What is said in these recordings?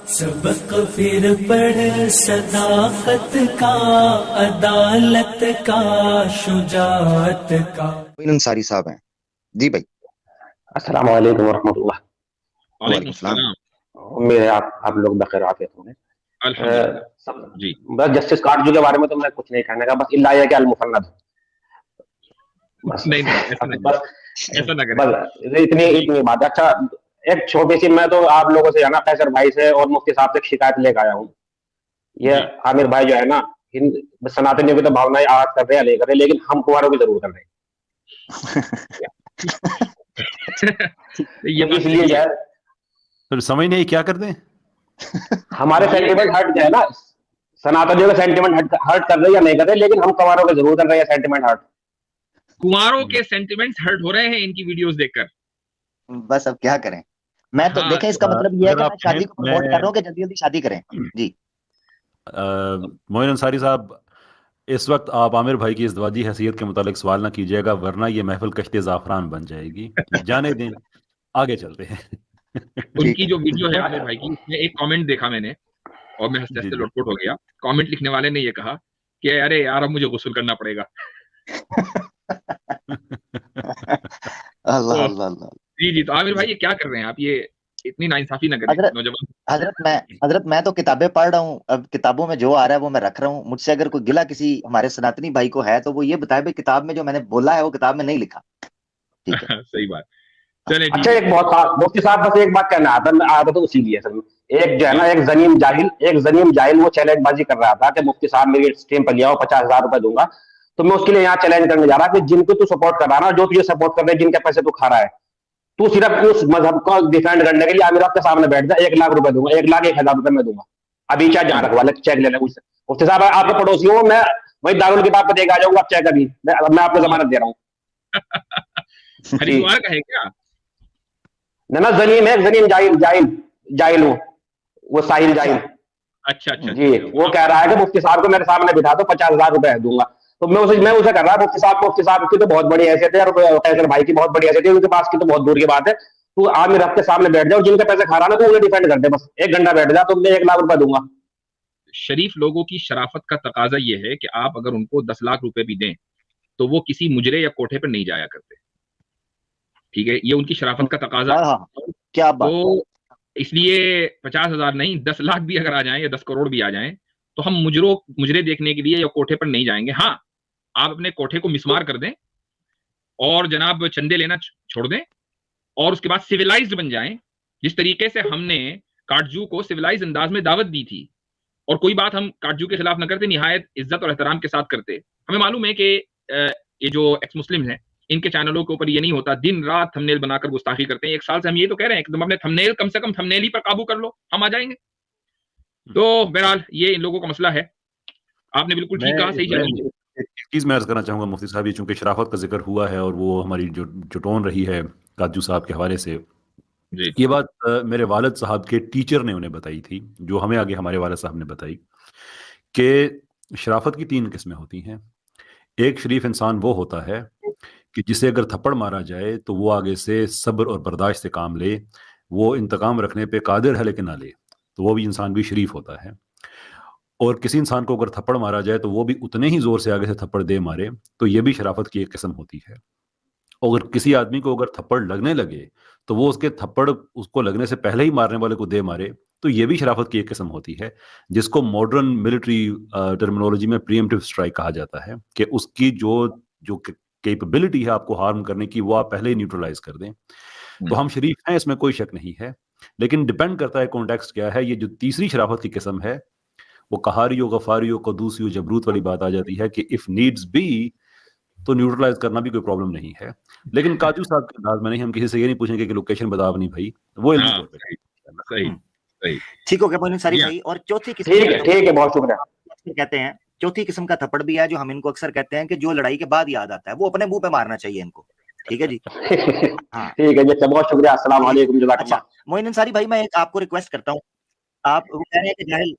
सबक फिर पढ़ सदाकत का, अदालत का, शुजाअत का। मोइन अंसारी साहब हैं जी भाई। अस्सलाम वालेकुम वरहमतुल्लाह। वालेकुम वालेकुम सलाम। सलाम। उम्मीद है आप लोग बखैर आफियत होंगे। अल्हम्दुलिल्लाह जी। बस जस्टिस काटजू के बारे में तो मैं कुछ नहीं कहने का, बस इल्ला ये कि अल मुफन्नद, बस नहीं नहीं ऐसा नहीं, बस ऐसा ना करें बस इतनी बात है। अच्छा, एक छोटी सी, मैं तो आप लोगों से जाना कैसर भाई से और मुफ्ती साहब से शिकायत लेकर आया हूँ। ये जी। आमिर भाई जो है ना, सनातनियों की तो भावनाएं आज कर रहे हैं, ले कर रहे हैं, लेकिन हम कुमारों की जरूर कर रहे ये हैं। बात इसलिए सही जो है। है तो समझ नहीं क्या कर दें। हमारे सेंटिमेंट हट गए ना, सनातनियों के सेंटिमेंट हर्ट कर रहे हैं या नहीं कर रहे, लेकिन हम कुमारों के जरूर कर रहे हैं सेंटिमेंट हर्ट। कुंवारों के सेंटिमेंट्स हर्ट हो रहे हैं इनकी वीडियोस देखकर। बस अब क्या करें। मैं तो हाँ देखें, इसका मतलब ये है अगर कि आप मैं शादी को मैं प्रमोट कर रहा हूँ कि जल्दी जल्दी शादी करें जी। मोइन अंसारी साहब, इस वक्त आप आमिर भाई की इज़्दिवाजी हैसियत के मुतालिक सवाल ना कीजिएगा, वरना ये महफिल कश्ते ज़ाफ़रान बन जाएगी। जाने दें, आगे चलते हैं। उनकी जो वीडियो है आमिर भाई की, उसमें एक कमेंट देखा मैंने और मैं हंसते जी हंसते जी। लोटपोट हो गया। कमेंट लिखने वाले ने ये कहा कि अरे यार अब मुझे गुस्ल करना पड़ेगा। अल्लाह तो अल्लाह अल्लाह। जी जी, तो आमिर भाई ये क्या कर रहे हैं आप? ये इतनी नाइंसाफी ना करें हजरत नौजवान। हजरत मैं तो किताबें पढ़ रहा हूँ, अब किताबों में जो आ रहा है वो मैं रख रहा हूँ। मुझसे अगर कोई गिला किसी हमारे सनातनी भाई को है तो वो ये बताए भाई किताब में जो मैंने बोला है वो किताब में नहीं लिखा। ठीक है। सही बात। चले ठीक अच्छा, है। एक बहुत मुफ्ती साहब, बस एक बात कहना आता तो इसीलिए सर, एक जो है जी ना, एक जनीम जाहिल वो चैलेंजबाजी कर रहा था कि मुफ्ती साहब मेरी स्ट्रीम पर लिया 50,000 रुपए दूंगा। तो मैं उसके लिए यहाँ चैलेंज करने जा रहा कि जिनको तू सपोर्ट कर रहा ना, जो तुझे सपोर्ट कर रहे हैं, जिनके पैसे तू खा रहा है, तू सिर्फ उस मजहब को डिफेंड करने के लिए आमिर के सामने बैठ जा। 1,00,000 रुपए दूंगा, 1,01,000 रुपए मैं दूंगा। अभी चाहे जहाँ रखवा ले, चेक ले ले उससे। मुफ्ती साहब आपके पड़ोसी हो, मैं वही दारुल किताब पे देकर आ जाऊंगा, आप चेक अभी मैं आपको जमानत दे रहा हूँ जी। हरिद्वार का है क्या? ना जनीम है, जनीम जाहिल जाहिल जाहिल हूँ, वो साहिल अच्छा जाहिल अच्छा अच्छा जी। अच्छा। वो कह रहा है कि मुफ्ती साहब को मेरे सामने बिठा दो, 50,000 रुपए दूंगा। तो मैं उसे कर रहा, मुफ्ती साहब की तो बहुत बड़ी हैसियत है, और कैसर भाई की बहुत बड़ी हैसियत है, उनके पास की तो बहुत दूर की बात है। तू आमिर के सामने बैठ जाओ, जिनके पैसे खा रहा ना, तो उन्हें डिफेंड कर दे, बस 1 घंटा बैठ जा, तो मैं 1,00,000 रुपए दूंगा। शरीफ लोगों की शराफत का तकाजा ये है कि आप अगर उनको 10 लाख रुपए भी दें तो वो किसी मुजरे या कोठे पर नहीं जाया करते। ठीक है, ये उनकी शराफत का तकाजा हाँ है। हाँ, क्या बात। तो इसलिए 50,000 नहीं, 10 लाख भी अगर आ जाएं या 10 करोड़ भी आ जाएं तो हम मुजरे देखने के लिए या कोठे पर नहीं जाएंगे। हाँ, आप अपने कोठे को मिसमार कर दें और जनाब चंदे लेना छोड़ दें और उसके बाद सिविलाइज्ड बन जाएं। जिस तरीके से हमने काटजू को सिविलाइज अंदाज में दावत दी थी, और कोई बात हम काटजू के खिलाफ न करते, निहायत इज्जत और एहतराम के साथ करते। हमें मालूम है कि ये जो एक्स मुस्लिम हैं, इनके चैनलों के ऊपर ये नहीं होता, दिन रात थंबनेल बनाकर गुस्ताखी करते हैं। 1 साल से हम ये तो कह रहे हैं कि तुम अपने थंबनेल, कम से कम थंबनेल ही पर काबू कर लो, हम आ जाएंगे। तो बहरहाल ये इन लोगों का मसला है। आपने बिल्कुल ठीक कहा, सही चैलेंज। एक चीज़ मैं अर्ज करना चाहूँगा मुफ्ती साहब, ये चूंकि शराफत का जिक्र हुआ है और वो हमारी जो टोन रही है काजू साहब के हवाले से, जी ये बात मेरे वालिद साहब के टीचर ने उन्हें बताई थी, जो हमें आगे हमारे वालिद साहब ने बताई कि शराफत की 3 किस्में होती हैं। एक शरीफ इंसान वो होता है कि जिसे अगर थप्पड़ मारा जाए तो वो आगे से सब्र और बर्दाश्त से काम ले, वो इंतकाम रखने पे कादिर है लेकिन ना ले, तो वो भी इंसान भी शरीफ होता है। और किसी इंसान को अगर थप्पड़ मारा जाए तो वो भी उतने ही जोर से आगे से थप्पड़ दे मारे, तो ये भी शराफत की एक किस्म होती है। और किसी आदमी को अगर थप्पड़ लगने लगे तो वो उसके थप्पड़ उसको लगने से पहले ही मारने वाले को दे मारे, तो ये भी शराफत की एक किस्म होती है, जिसको मॉडर्न मिलिट्री टर्मिनोलॉजी में प्रीएम्प्टिव स्ट्राइक कहा जाता है, कि उसकी जो जो कैपेबिलिटी है आपको हार्म करने की, वो आप पहले ही न्यूट्रलाइज कर दें। तो हम शरीफ हैं, इसमें कोई शक नहीं है, लेकिन डिपेंड करता है कॉन्टेक्स्ट क्या है। ये जो तीसरी शराफत की किस्म है, वो कहारियो गफारियो कदूसियो जबरूत वाली बात आ जाती है कि इफ नीड्स बी, तो न्यूट्रलाइज करना भी कोई प्रॉब्लम नहीं है। लेकिन काजू साहब के अंदाज में नहीं, हम किसी से ये नहीं पूछेंगे कि लोकेशन बता नहीं भाई, वो इल्मी हाँ, तौर पे सही सही। ठीक हो गया मोइन अंसारी जी हाँ। भाई। और चौथी किस्म ठीक है, बहुत शुक्रिया। कहते हैं, चौथी किस्म का थप्पड़ भी है जो हम इनको अक्सर कहते हैं कि जो लड़ाई के बाद याद आता है, वो अपने मुंह पे मारना चाहिए इनको। ठीक है जी। हाँ ठीक है जी, अच्छा, बहुत शुक्रिया। अस्सलाम वालेकुम, जज़ाकल्लाह। अच्छा मोइन अंसारी भाई, मैं एक आपको रिक्वेस्ट करता हूँ। आप वो कह रहे हैं कि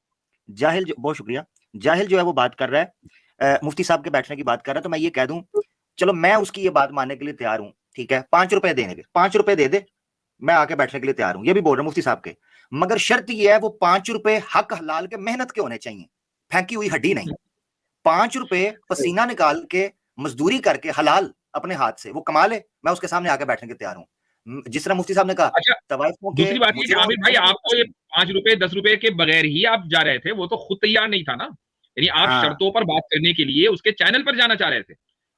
जाहिल बहुत शुक्रिया, जाहिल जो है वो बात कर रहा है, मुफ्ती साहब के बैठने की बात कर रहा है, तो मैं ये कह दूं, चलो मैं उसकी ये बात मानने के लिए तैयार हूं। ठीक है, 5 रुपए देने के, 5 रुपए दे दे, मैं आके बैठने के लिए तैयार हूं। ये भी बोल रहा हूं मुफ्ती साहब के। मगर शर्त यह है वो 5 रुपए हक हलाल के मेहनत के होने चाहिए, फेंकी हुई हड्डी नहीं। 5 रुपए पसीना निकाल के मजदूरी करके हलाल अपने हाथ से वो कमा ले, मैं उसके सामने आके बैठने के तैयार हूँ। जिस तरह मुफ्ती साहब ने कहा, अच्छा, तवाइफों के दूसरी बात ये कि आमिर भाई आपको ये 5 रुपए 10 रुपए के बगैर ही आप जा रहे थे, वो तो खुद तैयार नहीं था ना, यानी आप हाँ। शर्तों पर बात करने के लिए उसके चैनल पर जाना चाह रहे थे।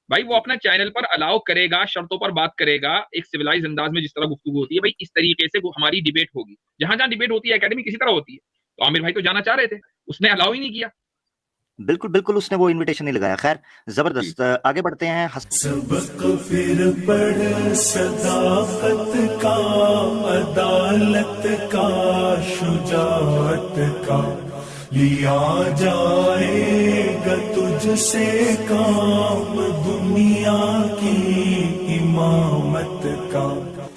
भाई वो अपना चैनल पर अलाउ करेगा, शर्तों पर बात करेगा, एक सिविलाइज अंदाज में जिस तरह गुफ्तगू होती है, भाई इस तरीके से हमारी डिबेट होगी। जहां जहां डिबेट होती है एकेडमी किसी तरह होती है। तो आमिर भाई तो जाना चाह रहे थे, उसने अलाउ ही नहीं किया। बिल्कुल बिल्कुल, उसने वो इनविटेशन नहीं लगाया। खैर जबरदस्त, आगे बढ़ते हैं। सबक फिर पढ़ सदाकत का, अदालत का, शुजाअत का, लिया जाएगा तुझसे काम दुनिया की इमामत का।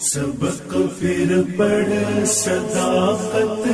सबक फिर पढ़ सदाकत